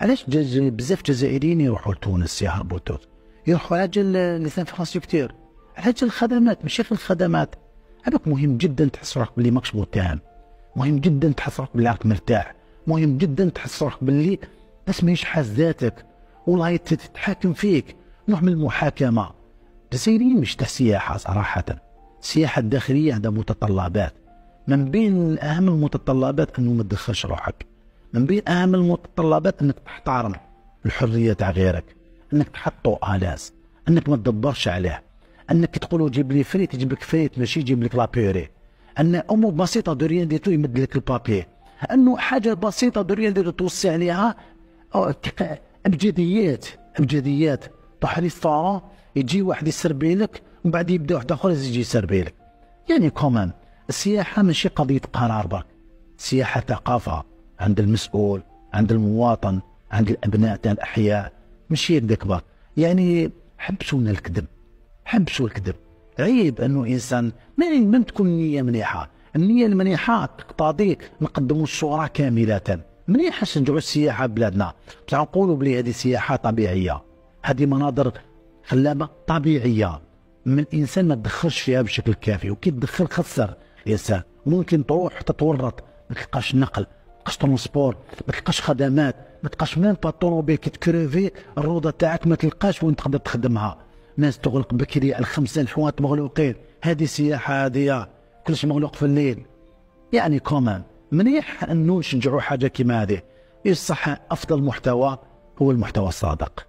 علاش بزاف جزائريين يروحوا لتونس يهربوا لتونس؟ يروحوا على جال لي زانفراستركتور، على جال الخدمات، ماشي غير الخدمات. هذاك مهم جدا تحس روحك باللي ماكش متهم، مهم جدا تحس روحك باللي راك مرتاح، مهم جدا تحس روحك باللي الناس ماهيش حاس ذاتك والله تتحاكم فيك. نوع من المحاكمه. الجزائريين مش تاع السياحه صراحه، السياحه الداخليه عندها متطلبات، من بين اهم المتطلبات انه ما تدخلش روحك، من بين اهم المتطلبات انك تحترم الحريه تاع غيرك، انك تحطو الاز، انك ما تدبرش عليه، انك تقولوا جيب لي فريت يجيب لك فريت ماشي يجيب لك لابيوري، ان امور بسيطه دو ريان ديتو يمد لك البابي، انه حاجه بسيطه دو ريان ديتو توصي عليها. ابجديات طاح ريستورون يجي واحد يسربي لك ومن بعد يبدا واحد اخر يجي يسربي لك. يعني كومان السياحه ماشي قضيه قرار برك، السياحه ثقافه عند المسؤول، عند المواطن، عند الابناء تاع الاحياء، ماشي هكذاك برك. يعني حبسونا الكذب، حبسوا الكذب. عيب انه انسان ما تكون النيه مليحه، النيه المليحه تقتضي نقدموا الصوره كامله. مليح باش نرجعوا السياحه بلادنا، بصح نقولوا بلي هذه سياحه طبيعيه، هذه مناظر خلابه طبيعيه، من الانسان ما تدخلش فيها بشكل كافي، وكي تدخل خسر الانسان. ممكن تروح تتورط، ما تلقاش نقل، ما تلقاش ترونسبور، ما تلقاش خدمات، ما تلقاش ميم با طوموبيل كي تكريفي الروضه تاعك ما تلقاش وين تقدر تخدمها. ناس تغلق بكري، الخمسه الحوانت مغلوقين، هذه سياحه، هذه كلش مغلوق في الليل. يعني كومان مليح انه نشجعوا حاجه كيما هذه. يصح افضل محتوى هو المحتوى الصادق.